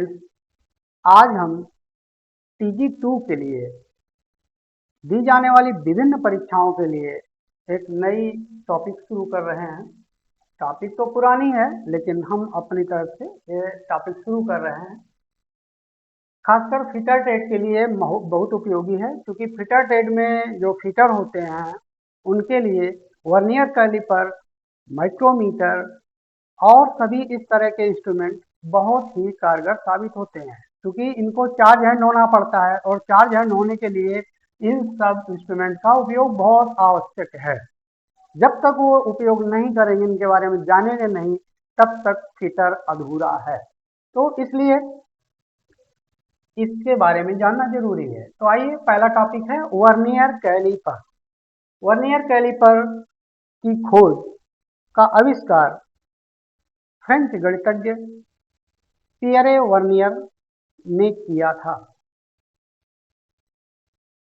Students, आज हम TG2 के लिए दी जाने वाली विभिन्न परीक्षाओं के लिए एक नई टॉपिक शुरू कर रहे हैं। टॉपिक तो पुरानी है, लेकिन हम अपनी तरफ से ये टॉपिक शुरू कर रहे हैं। खासकर फिटर टेट के लिए बहुत उपयोगी है, क्योंकि फिटर टेट में जो फिटर होते हैं उनके लिए वर्नियर कैलिपर, माइक्रोमीटर और सभी इस तरह के इंस्ट्रूमेंट बहुत ही कारगर साबित होते हैं, क्योंकि इनको चार्ज हैंड होना पड़ता है और चार्ज हैंड होने के लिए इन सब इंस्ट्रूमेंट का उपयोग बहुत आवश्यक है। जब तक वो उपयोग नहीं करेंगे, इनके बारे में जानेंगे नहीं, तब तक फिटर अधूरा है। तो इसलिए इसके बारे में जानना जरूरी है। तो आइए, पहला टॉपिक है वर्नियर कैलिपर। वर्नियर कैलिपर की खोज का आविष्कार फ्रेंच गणितज्ञ पियरे वर्नियर ने किया था।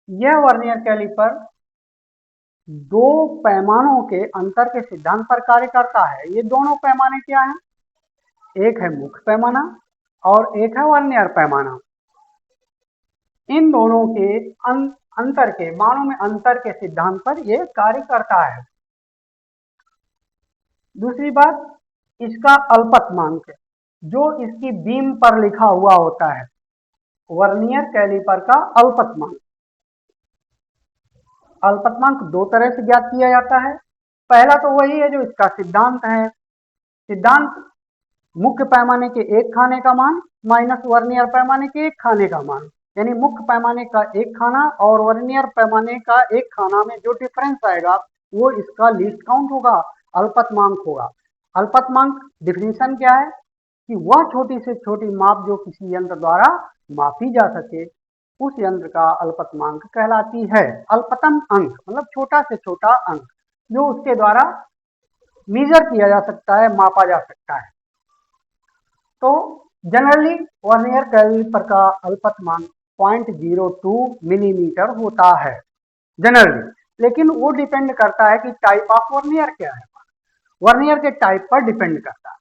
यह वर्नियर कैलिपर दो पैमानों के अंतर के सिद्धांत पर कार्य करता है। ये दोनों पैमाने क्या हैं? एक है मुख्य पैमाना और एक है वर्नियर पैमाना। इन दोनों के अंतर के मानों में अंतर के सिद्धांत पर यह कार्य करता है। दूसरी बात, इसका अल्पतमांक जो इसकी बीम पर लिखा हुआ होता है, वर्नियर कैलिपर का अल्पतमांक। अल्पतमांक दो तरह से ज्ञात किया जाता है। पहला तो वही है जो इसका सिद्धांत है। सिद्धांत मुख्य पैमाने के एक खाने का मान माइनस वर्नियर पैमाने के एक खाने का मान, यानी मुख्य पैमाने का एक खाना और वर्नियर पैमाने का एक खाना में जो डिफरेंस आएगा वो इसका लीस्ट काउंट होगा, अल्पतमांक होगा। अल्पतमांक डिफिनीशन क्या है कि वह छोटी से छोटी माप जो किसी यंत्र द्वारा मापी जा सके, उस यंत्र का अल्पतमांक कहलाती है। अल्पतम अंक मतलब छोटा से छोटा अंक जो उसके द्वारा मेजर किया जा सकता है, मापा जा सकता है। तो जनरली वर्नियर कैलिपर का अल्पतमांक 0.02 मिलीमीटर होता है जनरली, लेकिन वो डिपेंड करता है कि टाइप ऑफ वर्नियर क्या है। वर्नियर के टाइप पर डिपेंड करता है।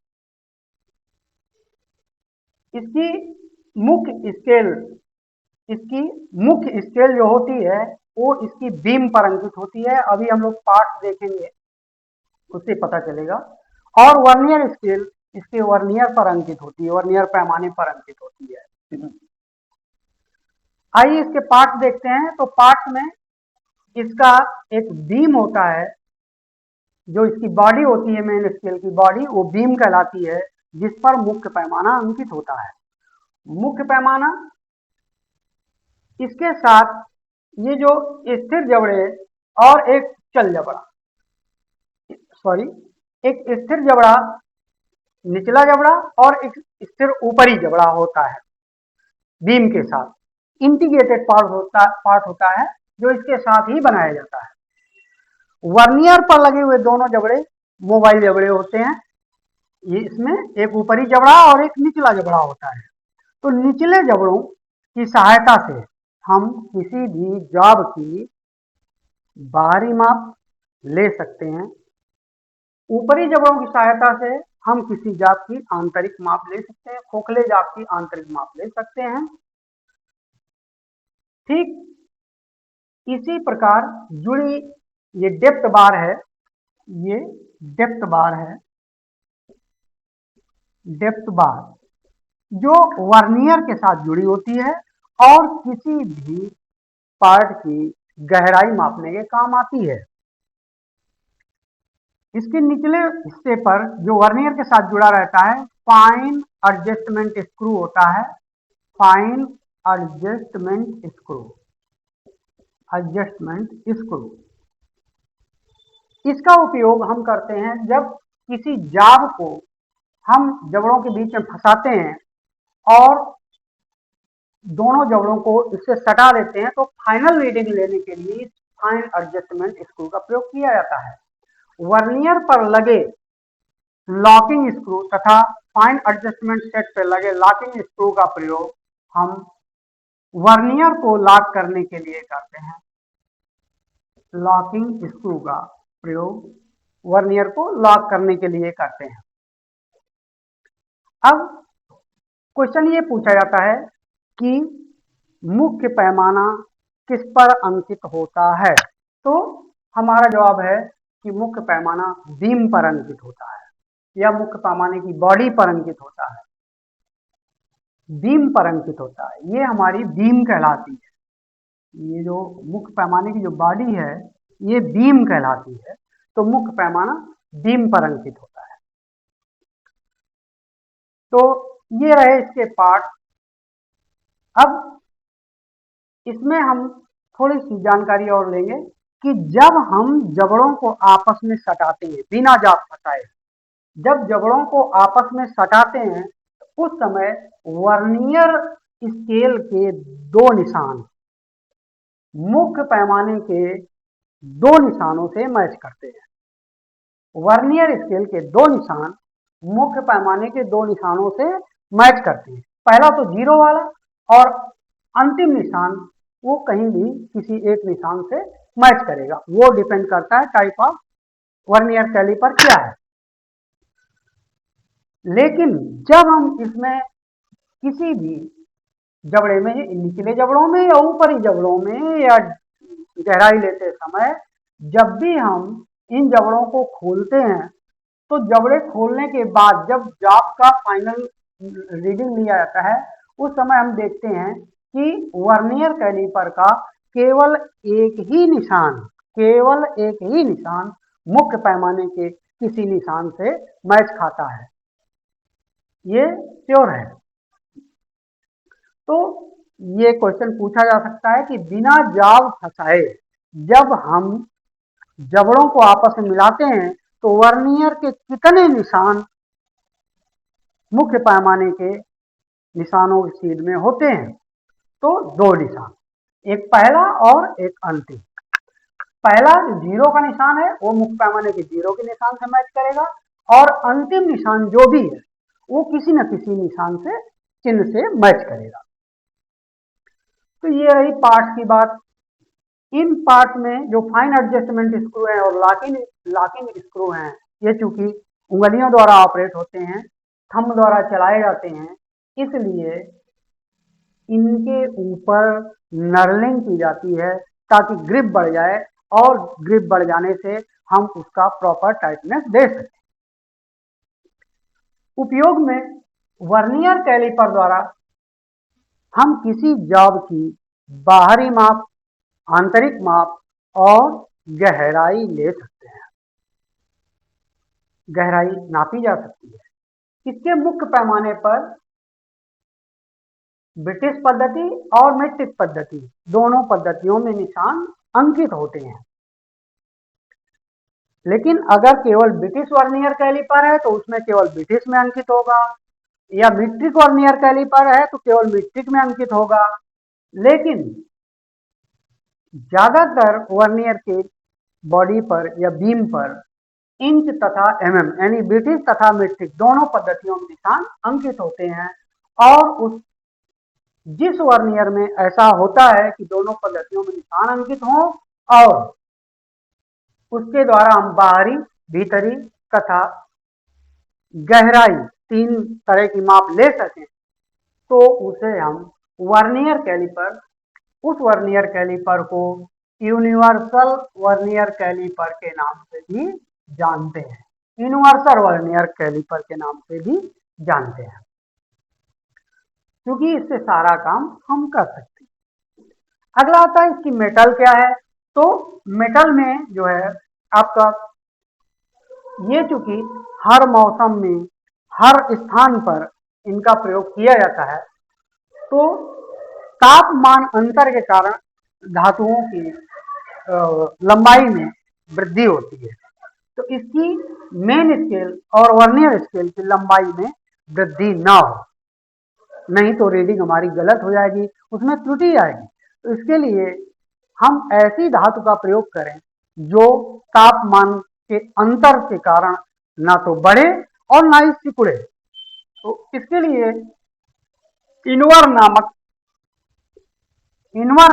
इसकी मुख्य स्केल जो होती है वो इसकी बीम पर अंकित होती है। अभी हम लोग पार्ट्स देखेंगे, उससे पता चलेगा। और वर्नियर स्केल इसके वर्नियर पर अंकित होती है, वर्नियर पैमाने पर अंकित होती है। आइए इसके पार्ट्स देखते हैं। तो पार्ट्स में इसका एक बीम होता है, जो इसकी बॉडी होती है, मेन स्केल की बॉडी, वो बीम कहलाती है, जिस पर मुख्य पैमाना अंकित होता है। मुख्य पैमाना, इसके साथ ये जो स्थिर जबड़े और एक चल जबड़ा, एक स्थिर जबड़ा निचला जबड़ा और एक स्थिर ऊपरी जबड़ा होता है बीम के साथ। इंटीग्रेटेड पार्ट होता है जो इसके साथ ही बनाया जाता है। वर्नियर पर लगे हुए दोनों जबड़े मोबाइल जबड़े होते हैं। ये इसमें एक ऊपरी जबड़ा और एक निचला जबड़ा होता है। तो निचले जबड़ों की सहायता से हम किसी भी जॉब की बाहरी माप ले सकते हैं। ऊपरी जबड़ों की सहायता से हम किसी जाप की आंतरिक माप ले सकते हैं, खोखले जाप की आंतरिक माप ले सकते हैं। ठीक इसी प्रकार जुड़ी ये डेप्थ बार है, ये डेप्थ बार है। डेप्थ बार जो वर्नियर के साथ जुड़ी होती है और किसी भी पार्ट की गहराई मापने के काम आती है। इसके निचले हिस्से पर जो वर्नियर के साथ जुड़ा रहता है, फाइन एडजस्टमेंट स्क्रू होता है। फाइन एडजस्टमेंट स्क्रू, इसका उपयोग हम करते हैं जब किसी जाब को हम जबड़ों के बीच में फंसाते हैं और दोनों जबड़ों को इससे सटा देते हैं, तो फाइनल रीडिंग लेने के लिए फाइन एडजस्टमेंट स्क्रू का प्रयोग किया जाता है। वर्नियर पर लगे लॉकिंग स्क्रू तथा फाइन एडजस्टमेंट सेट पर लगे लॉकिंग स्क्रू का प्रयोग हम वर्नियर को लॉक करने के लिए करते हैं। लॉकिंग स्क्रू का प्रयोग वर्नियर को लॉक करने के लिए करते हैं। अब क्वेश्चन ये पूछा जाता है कि मुख्य पैमाना किस पर अंकित होता है, तो हमारा जवाब है कि मुख्य पैमाना बीम पर अंकित होता है या मुख्य पैमाने की बॉडी पर अंकित होता है, बीम पर अंकित होता है। ये हमारी बीम कहलाती है। ये जो मुख्य पैमाने की जो बॉडी है ये बीम कहलाती है, तो मुख्य पैमाना बीम पर अंकित होता है। तो ये रहे इसके पार्ट। अब इसमें हम थोड़ी सी जानकारी और लेंगे कि जब हम जबड़ों को आपस में सटाते हैं बिना जाप फंसाए, जब जबड़ों को आपस में सटाते हैं तो उस समय वर्नियर स्केल के दो निशान मुख्य पैमाने के दो निशानों से मैच करते हैं। वर्नियर स्केल के दो निशान मुख्य पैमाने के दो निशानों से मैच करते हैं। पहला तो जीरो वाला और अंतिम निशान वो कहीं भी किसी एक निशान से मैच करेगा। वो डिपेंड करता है टाइप ऑफ वर्नियर कैलिपर क्या है। लेकिन जब हम इसमें किसी भी जबड़े में, निचले जबड़ों में या ऊपरी जबड़ों में या गहराई लेते समय, जब भी हम इन जबड़ों को खोलते हैं तो जबड़े खोलने के बाद जब जाप का फाइनल रीडिंग लिया जाता है उस समय हम देखते हैं कि वर्नियर कैलिपर का केवल एक ही निशान मुख्य पैमाने के किसी निशान से मैच खाता है। ये श्योर है। तो ये क्वेश्चन पूछा जा सकता है कि बिना जाब फंसाए जब हम जबड़ों को आपस में मिलाते हैं तो वर्नियर के कितने निशान मुख्य पैमाने के निशानों की सीध में होते हैं, तो दो निशान, एक पहला और एक अंतिम। पहला जो जीरो का निशान है वो मुख्य पैमाने के जीरो के निशान से मैच करेगा और अंतिम निशान जो भी है वो किसी न किसी निशान से चिन्ह से मैच करेगा। तो ये रही पार्ट्स की बात। इन पार्ट्स में जो फाइन एडजस्टमेंट स्क्रू हैं और लॉकिंग स्क्रू हैं, ये चूंकि उंगलियों द्वारा ऑपरेट होते हैं, थंब द्वारा चलाए जाते हैं, इसलिए इनके ऊपर नर्लिंग की जाती है ताकि ग्रिप बढ़ जाए और ग्रिप बढ़ जाने से हम उसका प्रॉपर टाइटनेस दे सकें। उपयोग में वर्नियर कैलिपर द्वारा हम किसी जॉब की बाहरी माप, आंतरिक माप और गहराई ले सकते हैं, गहराई नापी जा सकती है। इसके मुख्य पैमाने पर ब्रिटिश पद्धति और मेट्रिक पद्धति दोनों पद्धतियों में निशान अंकित होते हैं। लेकिन अगर केवल ब्रिटिश वर्नियर कैलिपर है तो उसमें केवल ब्रिटिश में अंकित होगा, या मीट्रिक वर्नियर कैलिपर है तो केवल मीट्रिक में अंकित होगा। लेकिन ज्यादातर वर्नियर के बॉडी पर या बीम पर इंच तथा mm यानी ब्रिटिश तथा मीट्रिक दोनों पद्धतियों में निशान अंकित होते हैं। और उस जिस वर्नियर में ऐसा होता है कि दोनों पद्धतियों में निशान अंकित हों और उसके द्वारा हम बाहरी, भीतरी तथा गहराई तीन तरह की माप ले सकें, तो उसे हम वर्नियर कैलिपर, उस वर्नियर कैलिपर को यूनिवर्सल वर्नियर कैलिपर के नाम से भी जानते हैं, यूनिवर्सल वर्नियर कैलिपर के नाम से भी जानते हैं, क्योंकि इससे सारा काम हम कर सकते हैं। अगला आता है इसकी मेटल क्या है। तो मेटल में जो है आपका ये, चूंकि हर मौसम में हर स्थान पर इनका प्रयोग किया जाता है, तो तापमान अंतर के कारण धातुओं की लंबाई में वृद्धि होती है। तो इसकी मेन स्केल और वर्नियर स्केल की लंबाई में वृद्धि ना हो, नहीं तो रीडिंग हमारी गलत हो जाएगी, उसमें त्रुटि आएगी। तो इसके लिए हम ऐसी धातु का प्रयोग करें जो तापमान के अंतर के कारण ना तो बढ़े और ना ही सिकुड़े। तो इसके लिए इनवर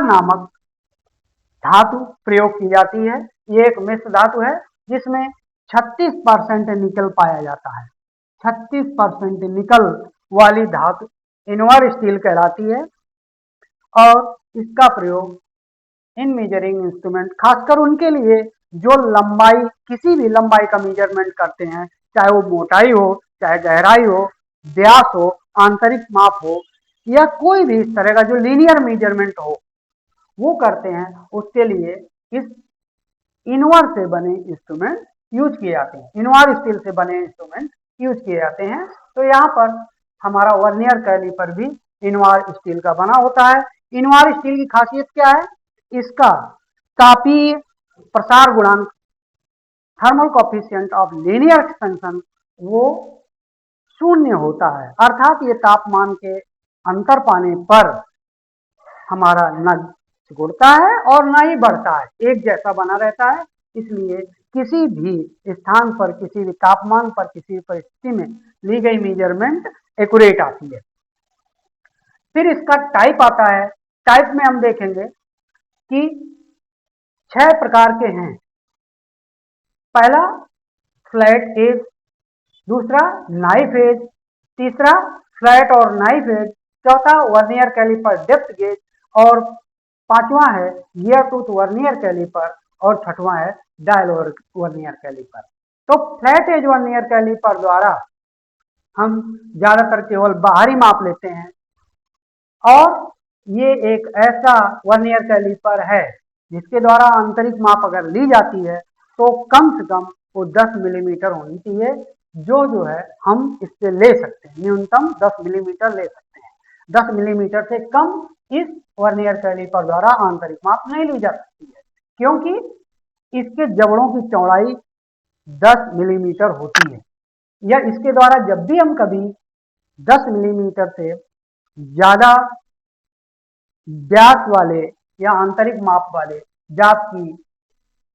नामक धातु प्रयोग की जाती है। ये एक मिश्र धातु है जिसमें 36% निकल पाया जाता है। 36% निकल वाली धातु इनवर स्टील कहलाती है और इसका प्रयोग इन मेजरिंग इंस्ट्रूमेंट खासकर उनके लिए जो लंबाई किसी भी लंबाई का मेजरमेंट करते हैं, चाहे वो मोटाई हो, चाहे गहराई हो, व्यास हो, आंतरिक माप हो या कोई भी इस तरह का जो लीनियर मेजरमेंट हो वो करते हैं, उसके लिए इस इनवर से बने इंस्ट्रूमेंट यूज किए जाते हैं, इनवर स्टील से बने इंस्ट्रूमेंट यूज किए जाते हैं। तो यहाँ पर हमारा वर्नियर कैलिपर भी इनवर स्टील का बना होता है। इनवर स्टील की खासियत क्या है? इसका तापीय प्रसार गुणांक thermal coefficient of linear expansion वो शून्य होता है, अर्थात ये तापमान के अंतर पाने पर हमारा न सिकुड़ता है और न ही बढ़ता है, एक जैसा बना रहता है। इसलिए किसी भी स्थान पर, किसी भी तापमान पर, किसी भी परिस्थिति में ली गई मेजरमेंट एक्यूरेट आती है। फिर इसका टाइप आता है। टाइप में हम देखेंगे कि 6 प्रकार के हैं। पहला फ्लैट एज, दूसरा नाइफ एज, तीसरा फ्लैट और नाइफ एज, चौथा वर्नियर कैलिपर डेप्थ गेज और पांचवा है गियर टूथ वर्नियर कैलिपर और छठवां है डायल वर्नियर कैलिपर। तो फ्लैट एज वर्नियर कैलिपर द्वारा हम ज्यादातर केवल बाहरी माप लेते हैं और ये एक ऐसा वर्नियर कैलिपर है जिसके द्वारा आंतरिक माप अगर ली जाती है तो कम से कम वो 10 मिलीमीटर होनी चाहिए, जो है हम इससे ले सकते हैं, न्यूनतम 10 मिलीमीटर ले सकते हैं। 10 मिलीमीटर से कम इस वर्नियर कैलिपर द्वारा आंतरिक माप नहीं ली जा सकती है, क्योंकि इसके जबड़ों की चौड़ाई 10 मिलीमीटर होती है, या इसके द्वारा जब भी हम कभी 10 मिलीमीटर से ज्यादा व्यास वाले या आंतरिक माप वाले जाप की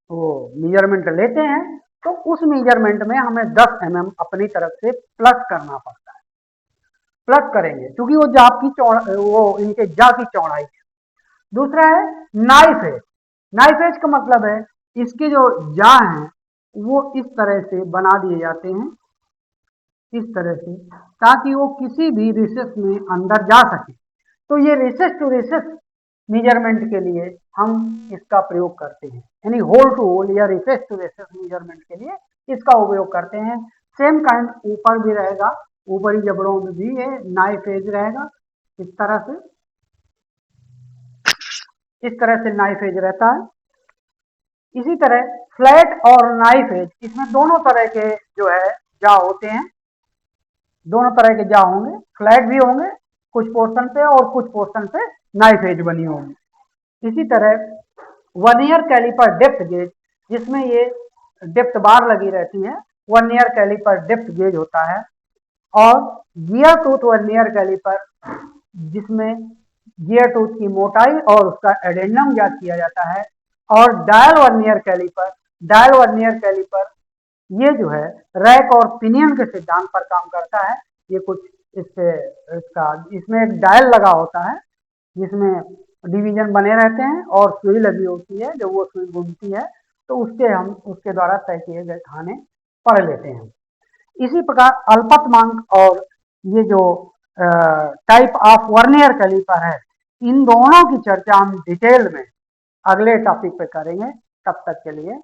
वो मेजरमेंट लेते हैं तो उस मेजरमेंट में हमें 10 mm अपनी तरफ से प्लस करना पड़ता है। प्लस करेंगे क्योंकि वो जाप की वो इनके जा की चौड़ाई है। दूसरा है नाइफ एज। नाइफ एज का मतलब है इसके जो जा हैं वो इस तरह से बना दिए जाते हैं, इस तरह से, ताकि वो किसी भी रिसेस में अंदर जा सके। तो ये रिसेस टू रिसेस मेजरमेंट के लिए हम इसका प्रयोग करते हैं, यानी होल टू होल या रिसेस टू रिसेस मेजरमेंट के लिए इसका उपयोग करते हैं। सेम काइंड ऊपर भी रहेगा, ऊपरी जबड़ों में भी ये नाइफ एज रहेगा, इस तरह से नाइफ एज रहता है। इसी तरह फ्लैट और नाइफ एज, इसमें दोनों तरह के जो है जा होते हैं, दोनों तरह के जा होंगे, फ्लैट भी होंगे कुछ पोर्शन पे और कुछ पोर्शन पे नाइफ एज बनी होगी। इसी तरह वर्नियर कैलिपर डेप्थ गेज, जिसमें ये डेप्थ बार लगी रहती है, वर्नियर कैलिपर डेप्थ गेज होता है। और गियर टूथ वर्नियर कैलिपर, जिसमें गियर टूथ की मोटाई और उसका एडेंडम ज्ञात किया जाता है। और डायल वर्नियर कैलिपर ये जो है रैक और पिनियन के सिद्धांत पर काम करता है। ये कुछ इसमें एक डायल लगा होता है जिसमें डिवीजन बने रहते हैं और सुई लगी होती है, जब वो सुई घूमती है तो उसके द्वारा तय किए गए खाने पढ़ लेते हैं। इसी प्रकार अल्पतमांक और ये जो टाइप ऑफ वर्नियर कैलिपर है, इन दोनों की चर्चा हम डिटेल में अगले टॉपिक पे करेंगे। तब तक के लिए